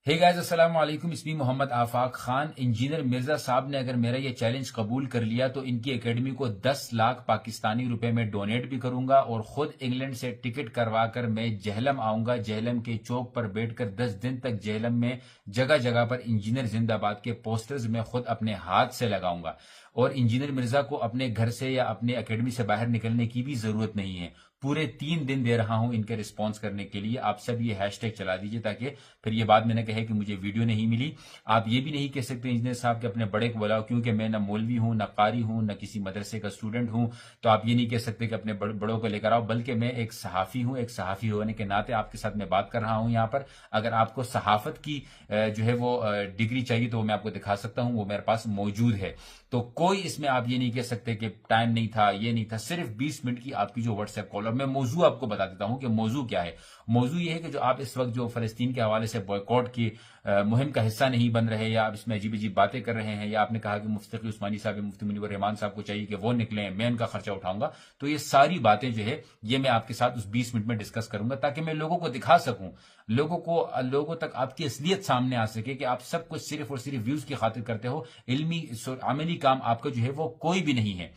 ہے گائز السلام علیکم، اسمی محمد آفاق خان۔ انجینئر مرزا صاحب نے اگر میرا یہ چیلنج قبول کر لیا تو ان کی اکیڈمی کو 10 لاکھ پاکستانی روپے میں ڈونیٹ بھی کروں گا اور خود انگلینڈ سے ٹکٹ کروا کر میں جہلم آؤں گا۔ جہلم کے چوک پر بیٹھ کر 10 دن تک جہلم میں جگہ جگہ پر انجینئر زندہ باد کے پوسٹرز میں خود اپنے ہاتھ سے لگاؤں گا، اور انجینئر مرزا کو اپنے گھر سے یا اپنے اکیڈمی سے باہر نکلنے کی بھی ضرورت نہیں ہے۔ پورے 3 دن دے رہا ہوں ان کے رسپانس کرنے کے لیے۔ آپ سب یہ ہیش ٹیگ چلا دیجئے تاکہ پھر یہ بات میں نے کہے کہ مجھے ویڈیو نہیں ملی۔ آپ یہ بھی نہیں کہہ سکتے انجینئر صاحب کہ اپنے بڑے کو بلاؤ، کیونکہ میں نہ مولوی ہوں، نہ قاری ہوں، نہ کسی مدرسے کا اسٹوڈنٹ ہوں، تو آپ یہ نہیں کہہ سکتے کہ اپنے بڑوں کو لے کر آؤ، بلکہ میں ایک صحافی ہوں۔ ایک صحافی ہونے کے ناطے آپ کے ساتھ میں بات کر رہا ہوں یہاں پر۔ اگر آپ کو صحافت کی جو ہے وہ ڈگری چاہیے تو وہ میں آپ کو دکھا سکتا ہوں، وہ میرے پاس موجود ہے۔ تو کوئی اس میں آپ یہ نہیں کہہ سکتے کہ ٹائم نہیں تھا، یہ نہیں تھا۔ صرف 20 منٹ کی آپ کی جو واٹس ایپ کال، اور میں موضوع آپ کو بتا دیتا ہوں کہ موضوع کیا ہے۔ موضوع یہ ہے کہ جو آپ اس وقت جو فلسطین کے حوالے سے بوائکاٹ کی مہم کا حصہ نہیں بن رہے، یا آپ اس میں عجیب عجیب باتیں کر رہے ہیں، یا آپ نے کہا کہ مفتی تقی عثمانی صاحب، مفتی منیب الرحمان صاحب کو چاہیے کہ وہ نکلیں، میں ان کا خرچہ اٹھاؤں گا، تو یہ ساری باتیں جو ہے یہ میں آپ کے ساتھ اس 20 منٹ میں ڈسکس کروں گا، تاکہ میں لوگوں کو دکھا سکوں، لوگوں تک آپ کی اصلیت سامنے آ سکے کہ آپ سب کچھ صرف اور صرف ویوز کی خاطر کرتے ہو، علمی عملی کام آپ کا جو ہے وہ کوئی بھی نہیں ہے۔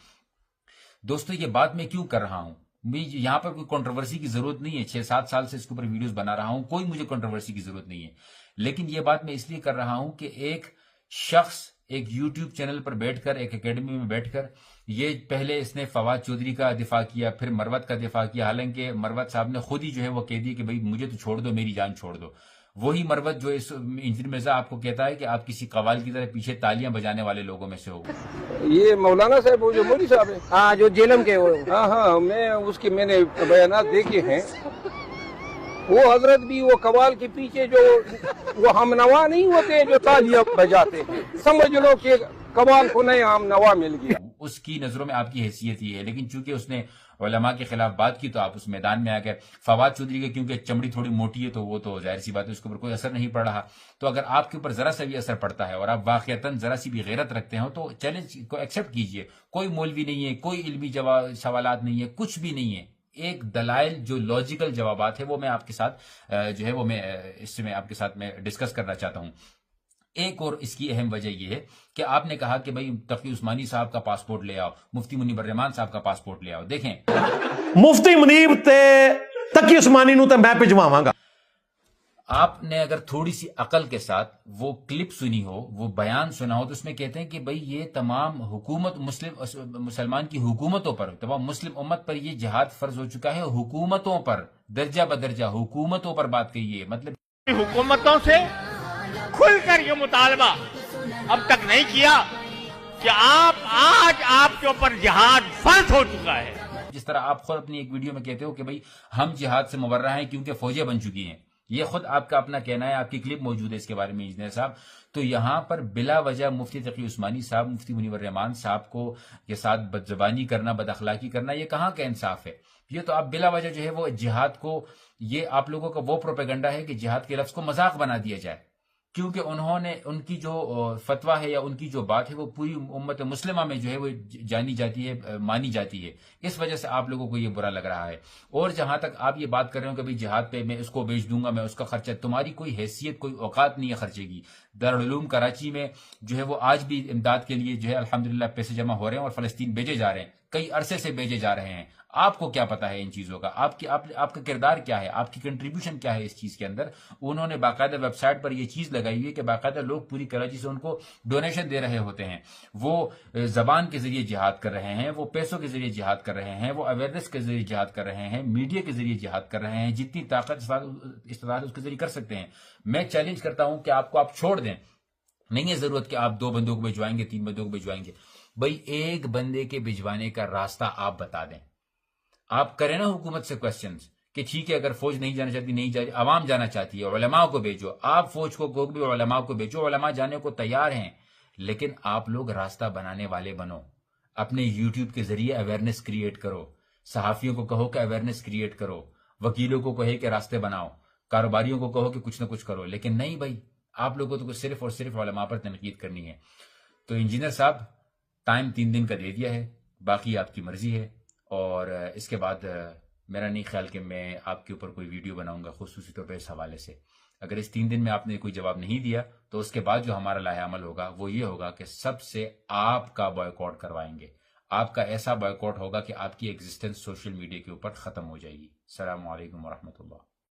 دوستو یہ بات میں کیوں کر رہا ہوں؟ یہاں پر کوئی کنٹروورسی کی ضرورت نہیں ہے، 6-7 سال سے اس کے اوپر ویڈیوز بنا رہا ہوں، کوئی مجھے کنٹروورسی کی ضرورت نہیں ہے، لیکن یہ بات میں اس لیے کر رہا ہوں کہ ایک شخص ایک یوٹیوب چینل پر بیٹھ کر، ایک اکیڈمی میں بیٹھ کر، یہ پہلے اس نے فواد چودھری کا دفاع کیا، پھر مروت کا دفاع کیا، حالانکہ مروت صاحب نے خود ہی جو ہے وہ کہہ دیا کہ بھئی مجھے تو چھوڑ دو، میری جان چھوڑ دو۔ وہی مروت جو اس انجینئر مرزا آپ کو کہتا ہے کہ آپ کسی قوال کی طرح پیچھے تالیاں بجانے والے لوگوں میں سے ہو۔ یہ مولانا صاحب وہ جو مودی صاحب ہیں، ہاں جو جیلم کے وہ، ہاں میں نے بیانات دیکھے ہیں۔ وہ حضرت بھی وہ قوال کے پیچھے جو وہ ہم نوا نہیں ہوتے جو تالیاں بجاتے ہیں، سمجھ لو کہ قوال کو نئے ہم نوا مل گیا۔ اس کی نظروں میں آپ کی حیثیت ہی ہے، لیکن چونکہ اس نے علماء کے خلاف بات کی تو آپ اس میدان میں آ گئے۔ فواد چودھری کے کیونکہ چمڑی تھوڑی موٹی ہے تو وہ تو ظاہر سی بات ہے اس کے اوپر کوئی اثر نہیں پڑ رہا، تو اگر آپ کے اوپر ذرا سا بھی اثر پڑتا ہے اور آپ واقعتاً ذرا سی بھی غیرت رکھتے ہو تو چیلنج کو ایکسیپٹ کیجئے۔ کوئی مولوی نہیں ہے، کوئی علمی سوالات نہیں ہے، کچھ بھی نہیں ہے، ایک دلائل جو لاجیکل جوابات ہے وہ میں آپ کے ساتھ جو ہے وہ میں اس میں آپ کے ساتھ میں ڈسکس کرنا چاہتا ہوں۔ ایک اور اس کی اہم وجہ یہ ہے کہ آپ نے کہا کہ بھئی تقی عثمانی صاحب کا پاسپورٹ لے آؤ، مفتی منیب الرحمان صاحب کا پاسپورٹ لے آؤ۔ دیکھیں مفتی منیب تے تقی عثمانی نو تے میں بھجواواں گا۔ آپ نے اگر تھوڑی سی عقل کے ساتھ وہ کلپ سنی ہو، وہ بیان سنا ہو، تو اس میں کہتے ہیں کہ بھئی یہ تمام مسلمان کی حکومتوں پر، تمام مسلم امت پر یہ جہاد فرض ہو چکا ہے، حکومتوں پر درجہ بدرجہ حکومتوں پر بات کہی ہے۔ مطلب حکومتوں سے کھل کر یہ مطالبہ اب تک نہیں کیا کہ آج آپ کے اوپر جہاد فرض ہو چکا ہے۔ جس طرح آپ خود اپنی ایک ویڈیو میں کہتے ہو کہ بھئی ہم جہاد سے مبرہ ہیں کیونکہ فوجیں بن چکی ہیں، یہ خود آپ کا اپنا کہنا ہے، آپ کی کلپ موجود ہے اس کے بارے میں انجینئر صاحب۔ تو یہاں پر بلا وجہ مفتی تقی عثمانی صاحب، مفتی منیب الرحمان صاحب کو کے ساتھ بد زبانی کرنا، بد اخلاقی کرنا، یہ کہاں کا انصاف ہے؟ یہ تو آپ بلا وجہ جو ہے وہ جہاد کو، یہ آپ لوگوں کا وہ پروپیگنڈا ہے کہ جہاد کے لفظ کو مذاق بنا دیا جائے، کیونکہ انہوں نے ان کی جو فتویٰ ہے یا ان کی جو بات ہے وہ پوری امت مسلمہ میں جو ہے وہ جانی جاتی ہے، مانی جاتی ہے، اس وجہ سے آپ لوگوں کو یہ برا لگ رہا ہے۔ اور جہاں تک آپ یہ بات کر رہے ہو کہ بھئی جہاد پہ میں اس کو بیچ دوں گا، میں اس کا خرچہ، تمہاری کوئی حیثیت، کوئی اوقات نہیں ہے خرچے کی۔ دارالعلوم کراچی میں جو ہے وہ آج بھی امداد کے لیے جو ہے الحمدللہ پیسے جمع ہو رہے ہیں اور فلسطین بھیجے جا رہے ہیں، کئی عرصے سے بھیجے جا رہے ہیں۔ آپ کو کیا پتا ہے ان چیزوں کا؟ آپ کا کردار کیا ہے؟ آپ کی کنٹریبیوشن کیا ہے اس چیز کے اندر؟ انہوں نے باقاعدہ ویب سائٹ پر یہ چیز لگائی ہوئی ہے کہ باقاعدہ لوگ پوری کراچی سے ان کو ڈونیشن دے رہے ہوتے ہیں، وہ زبان کے ذریعے جہاد کر رہے ہیں، وہ پیسوں کے ذریعے جہاد کر رہے ہیں، وہ اویئرنیس کے ذریعے جہاد کر رہے ہیں، میڈیا کے ذریعے جہاد کر رہے ہیں، جتنی طاقت استطاعت اس کے ذریعے کر سکتے ہیں۔ میں چیلنج کرتا ہوں کہ آپ کو آپ چھوڑ دیں، نہیں ہے ضرورت کہ آپ 2 بندوں کو بھجوائیں گے، 3 بندوں کو بھجوائیں گے، بھئی ایک بندے کے بھجوانے کا راستہ آپ بتا دیں۔ آپ کریں نا حکومت سے کوسچنز کہ ٹھیک ہے اگر فوج نہیں جانا چاہتی، نہیں جائے، عوام جانا چاہتی ہے، علماء کو بھیجو، آپ فوج کو بھی علماء کو بھیجو، علماء جانے کو تیار ہیں، لیکن آپ لوگ راستہ بنانے والے بنو، اپنے یوٹیوب کے ذریعے اویئرنیس کریٹ کرو، صحافیوں کو کہو کہ اویئرنیس کریٹ کرو، وکیلوں کو کہے کہ راستے بناؤ، کاروباریوں کو کہو کہ کچھ نہ کچھ کرو، لیکن نہیں بھائی، آپ لوگوں کو صرف اور صرف علماء پر تنقید کرنی ہے۔ تو انجینئر صاحب ٹائم 3 دن کا دے دیا ہے، باقی آپ کی مرضی ہے، اور اس کے بعد میرا نہیں خیال کہ میں آپ کے اوپر کوئی ویڈیو بناؤں گا خصوصی طور پہ اس حوالے سے۔ اگر اس 3 دن میں آپ نے کوئی جواب نہیں دیا تو اس کے بعد جو ہمارا لاہ عمل ہوگا وہ یہ ہوگا کہ سب سے آپ کا بائیکاٹ کروائیں گے. آپ کا ایسا بائیکاٹ ہوگا کہ آپ کی ایگزسٹنس سوشل میڈیا کے اوپر ختم ہو جائے گی. السلام علیکم ورحمۃ اللہ.